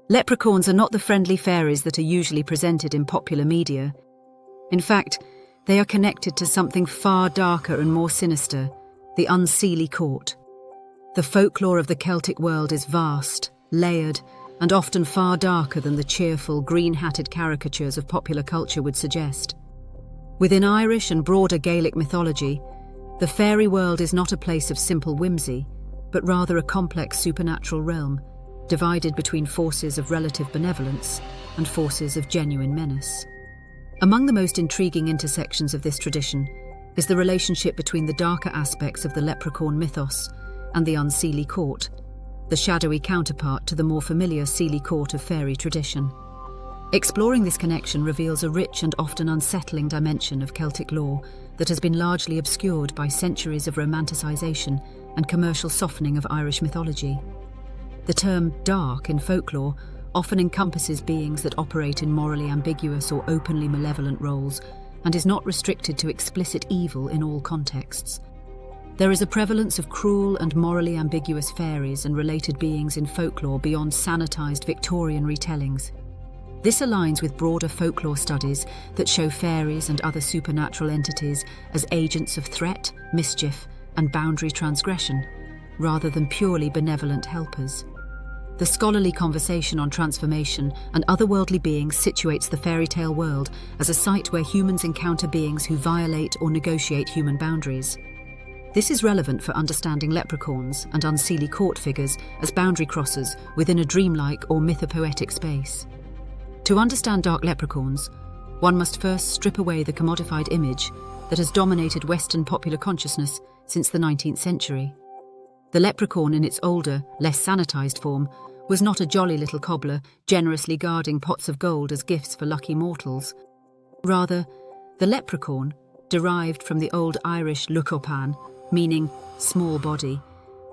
Leprechauns are not the friendly fairies that are usually presented in popular media. In fact, they are connected to something far darker and more sinister, the Unseelie Court. The folklore of the Celtic world is vast, layered, and often far darker than the cheerful, green-hatted caricatures of popular culture would suggest. Within Irish and broader Gaelic mythology, the fairy world is not a place of simple whimsy, but rather a complex supernatural realm, divided between forces of relative benevolence and forces of genuine menace. Among the most intriguing intersections of this tradition is the relationship between the darker aspects of the leprechaun mythos and the Unseelie Court, the shadowy counterpart to the more familiar Unseely Court of fairy tradition. Exploring this connection reveals a rich and often unsettling dimension of Celtic lore that has been largely obscured by centuries of romanticization and commercial softening of Irish mythology. The term dark in folklore often encompasses beings that operate in morally ambiguous or openly malevolent roles and is not restricted to explicit evil in all contexts. There is a prevalence of cruel and morally ambiguous fairies and related beings in folklore beyond sanitized Victorian retellings. This aligns with broader folklore studies that show fairies and other supernatural entities as agents of threat, mischief, and boundary transgression, rather than purely benevolent helpers. The scholarly conversation on transformation and otherworldly beings situates the fairy tale world as a site where humans encounter beings who violate or negotiate human boundaries. This is relevant for understanding leprechauns and Unseelie Court figures as boundary crossers within a dreamlike or mythopoetic space. To understand dark leprechauns, one must first strip away the commodified image that has dominated Western popular consciousness since the 19th century. The leprechaun in its older, less sanitized form was not a jolly little cobbler generously guarding pots of gold as gifts for lucky mortals. Rather, the leprechaun, derived from the Old Irish leprechaun, meaning small body,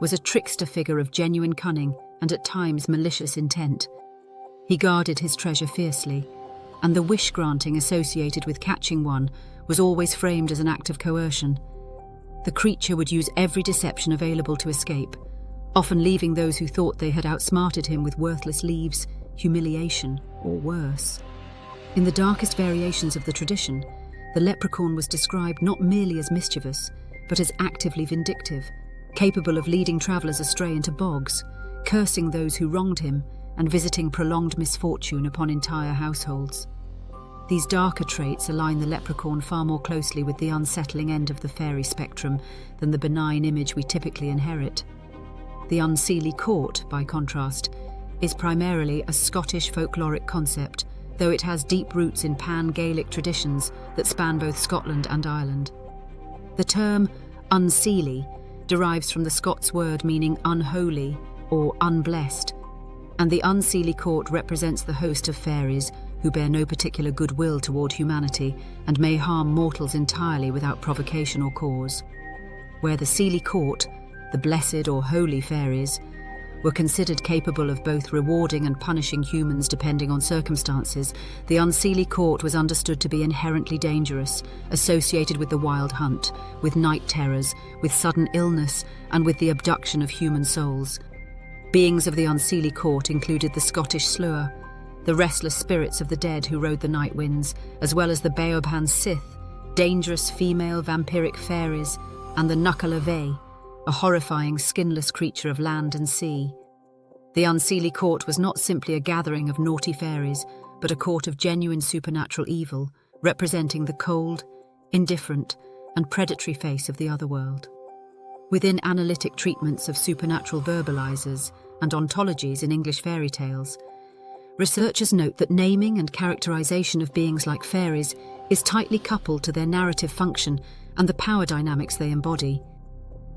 was a trickster figure of genuine cunning and at times malicious intent. He guarded his treasure fiercely, and the wish-granting associated with catching one was always framed as an act of coercion. The creature would use every deception available to escape, often leaving those who thought they had outsmarted him with worthless leaves, humiliation, or worse. In the darkest variations of the tradition, the leprechaun was described not merely as mischievous, but as actively vindictive, capable of leading travellers astray into bogs, cursing those who wronged him, and visiting prolonged misfortune upon entire households. These darker traits align the leprechaun far more closely with the unsettling end of the fairy spectrum than the benign image we typically inherit. The Unseelie Court, by contrast, is primarily a Scottish folkloric concept, though it has deep roots in pan-Gaelic traditions that span both Scotland and Ireland. The term Unseelie derives from the Scots word meaning unholy or unblessed, and the Unseelie Court represents the host of fairies who bear no particular goodwill toward humanity and may harm mortals entirely without provocation or cause. Where the Unseelie Court, the blessed or holy fairies, were considered capable of both rewarding and punishing humans depending on circumstances, the Unseelie Court was understood to be inherently dangerous, associated with the wild hunt, with night terrors, with sudden illness, and with the abduction of human souls. Beings of the Unseelie Court included the Scottish Slua, the restless spirits of the dead who rode the night winds, as well as the Beoban Sith, dangerous female vampiric fairies, and the Nuckalave, a horrifying skinless creature of land and sea. The Unseelie Court was not simply a gathering of naughty fairies, but a court of genuine supernatural evil, representing the cold, indifferent, and predatory face of the otherworld. Within analytic treatments of supernatural verbalizers and ontologies in English fairy tales, researchers note that naming and characterization of beings like fairies is tightly coupled to their narrative function and the power dynamics they embody.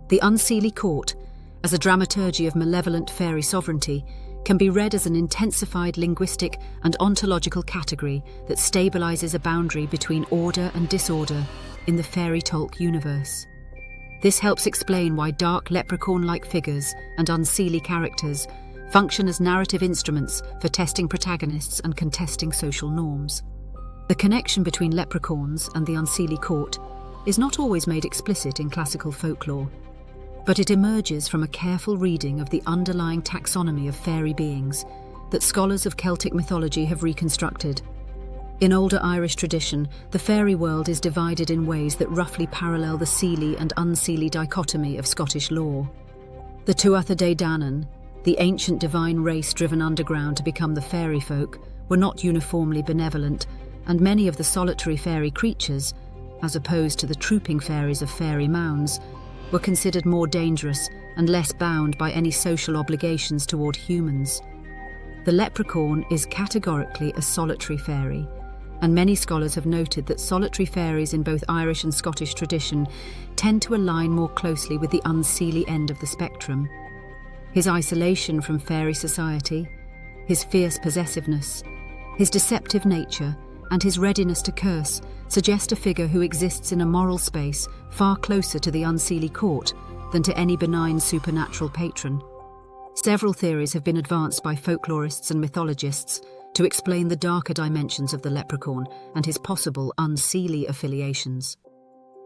The Unseelie Court, as a dramaturgy of malevolent fairy sovereignty, can be read as an intensified linguistic and ontological category that stabilizes a boundary between order and disorder in the fairy Tolkien universe. This helps explain why dark leprechaun-like figures and Unseelie characters function as narrative instruments for testing protagonists and contesting social norms. The connection between leprechauns and the Unseelie Court is not always made explicit in classical folklore, but it emerges from a careful reading of the underlying taxonomy of fairy beings, that scholars of Celtic mythology have reconstructed. In older Irish tradition, the fairy world is divided in ways that roughly parallel the Seelie and Unseelie dichotomy of Scottish lore. The Tuatha Dé Danann, the ancient divine race driven underground to become the fairy folk, were not uniformly benevolent, and many of the solitary fairy creatures, as opposed to the trooping fairies of fairy mounds, were considered more dangerous and less bound by any social obligations toward humans. The leprechaun is categorically a solitary fairy, and many scholars have noted that solitary fairies in both Irish and Scottish tradition tend to align more closely with the unseelie end of the spectrum. His isolation from fairy society, his fierce possessiveness, his deceptive nature, and his readiness to curse suggest a figure who exists in a moral space far closer to the Unseelie Court than to any benign supernatural patron. Several theories have been advanced by folklorists and mythologists to explain the darker dimensions of the leprechaun and his possible unseelie affiliations.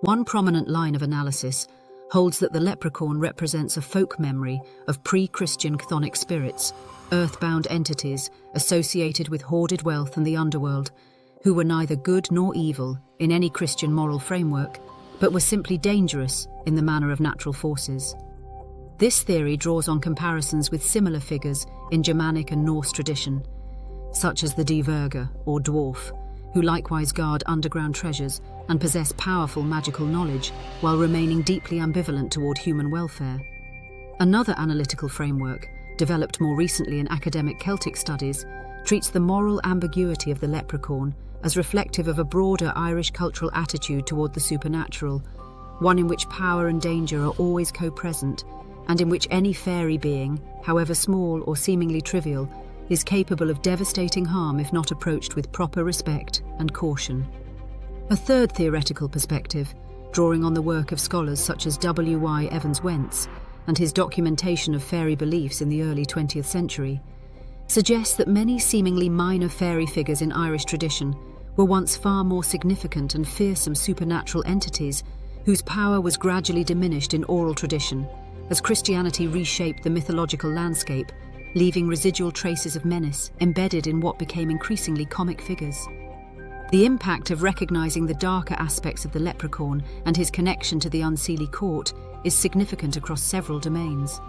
One prominent line of analysis holds that the leprechaun represents a folk memory of pre-Christian chthonic spirits, earthbound entities associated with hoarded wealth and the underworld, who were neither good nor evil in any Christian moral framework, but were simply dangerous in the manner of natural forces. This theory draws on comparisons with similar figures in Germanic and Norse tradition, such as the Dvergr, or dwarf, who likewise guard underground treasures and possess powerful magical knowledge while remaining deeply ambivalent toward human welfare. Another analytical framework, developed more recently in academic Celtic studies, treats the moral ambiguity of the leprechaun as reflective of a broader Irish cultural attitude toward the supernatural, one in which power and danger are always co-present, and in which any fairy being, however small or seemingly trivial, is capable of devastating harm if not approached with proper respect and caution. A third theoretical perspective, drawing on the work of scholars such as W.Y. Evans Wentz and his documentation of fairy beliefs in the early 20th century, suggests that many seemingly minor fairy figures in Irish tradition were once far more significant and fearsome supernatural entities whose power was gradually diminished in oral tradition as Christianity reshaped the mythological landscape, leaving residual traces of menace embedded in what became increasingly comic figures. The impact of recognizing the darker aspects of the leprechaun and his connection to the Unseelie Court is significant across several domains.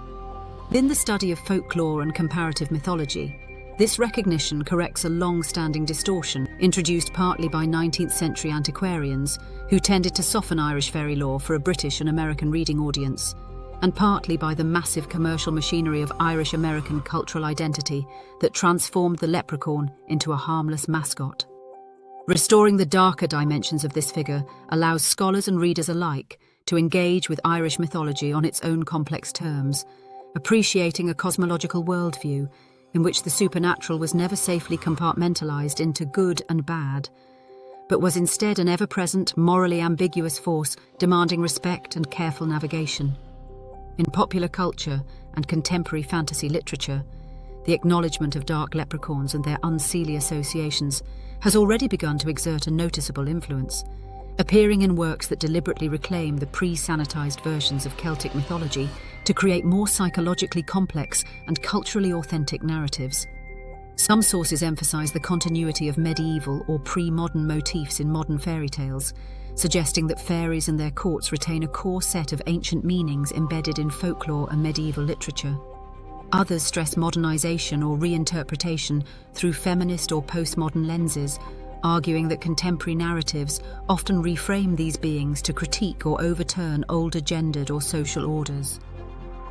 In the study of folklore and comparative mythology, this recognition corrects a long-standing distortion introduced partly by 19th century antiquarians who tended to soften Irish fairy lore for a British and American reading audience, and partly by the massive commercial machinery of Irish-American cultural identity that transformed the leprechaun into a harmless mascot. Restoring the darker dimensions of this figure allows scholars and readers alike to engage with Irish mythology on its own complex terms, appreciating a cosmological worldview in which the supernatural was never safely compartmentalized into good and bad, but was instead an ever-present, morally ambiguous force demanding respect and careful navigation. In popular culture and contemporary fantasy literature, the acknowledgement of dark leprechauns and their unseelie associations has already begun to exert a noticeable influence, appearing in works that deliberately reclaim the pre-sanitized versions of Celtic mythology to create more psychologically complex and culturally authentic narratives. Some sources emphasize the continuity of medieval or pre-modern motifs in modern fairy tales, suggesting that fairies and their courts retain a core set of ancient meanings embedded in folklore and medieval literature. Others stress modernization or reinterpretation through feminist or postmodern lenses, arguing that contemporary narratives often reframe these beings to critique or overturn older gendered or social orders.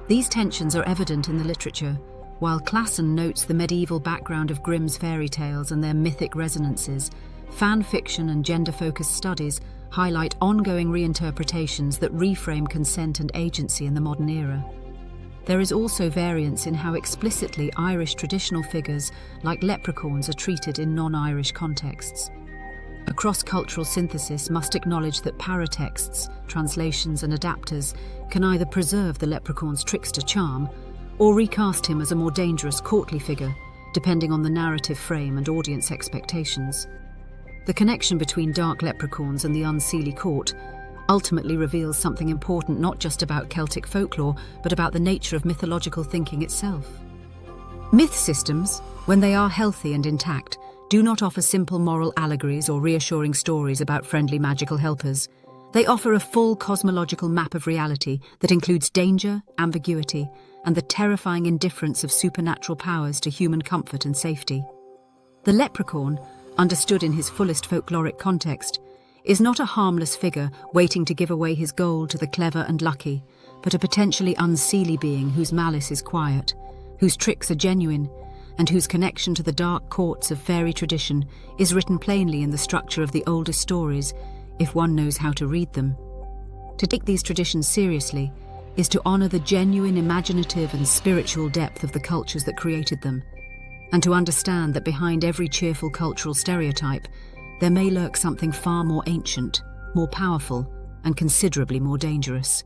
These tensions are evident in the literature, while Klassen notes the medieval background of Grimm's fairy tales and their mythic resonances. Fan fiction and gender-focused studies highlight ongoing reinterpretations that reframe consent and agency in the modern era. There is also variance in how explicitly Irish traditional figures like leprechauns are treated in non-Irish contexts. A cross-cultural synthesis must acknowledge that paratexts, translations and adapters can either preserve the leprechaun's trickster charm or recast him as a more dangerous courtly figure, depending on the narrative frame and audience expectations. The connection between dark leprechauns and the Unseely Court ultimately reveals something important not just about Celtic folklore, but about the nature of mythological thinking itself. Myth systems, when they are healthy and intact, do not offer simple moral allegories or reassuring stories about friendly magical helpers. They offer a full cosmological map of reality that includes danger, ambiguity, and the terrifying indifference of supernatural powers to human comfort and safety. The leprechaun, understood in his fullest folkloric context, is not a harmless figure waiting to give away his gold to the clever and lucky, but a potentially unseelie being whose malice is quiet, whose tricks are genuine, and whose connection to the dark courts of fairy tradition is written plainly in the structure of the oldest stories, if one knows how to read them. To take these traditions seriously is to honor the genuine imaginative and spiritual depth of the cultures that created them, and to understand that behind every cheerful cultural stereotype, there may lurk something far more ancient, more powerful, and considerably more dangerous.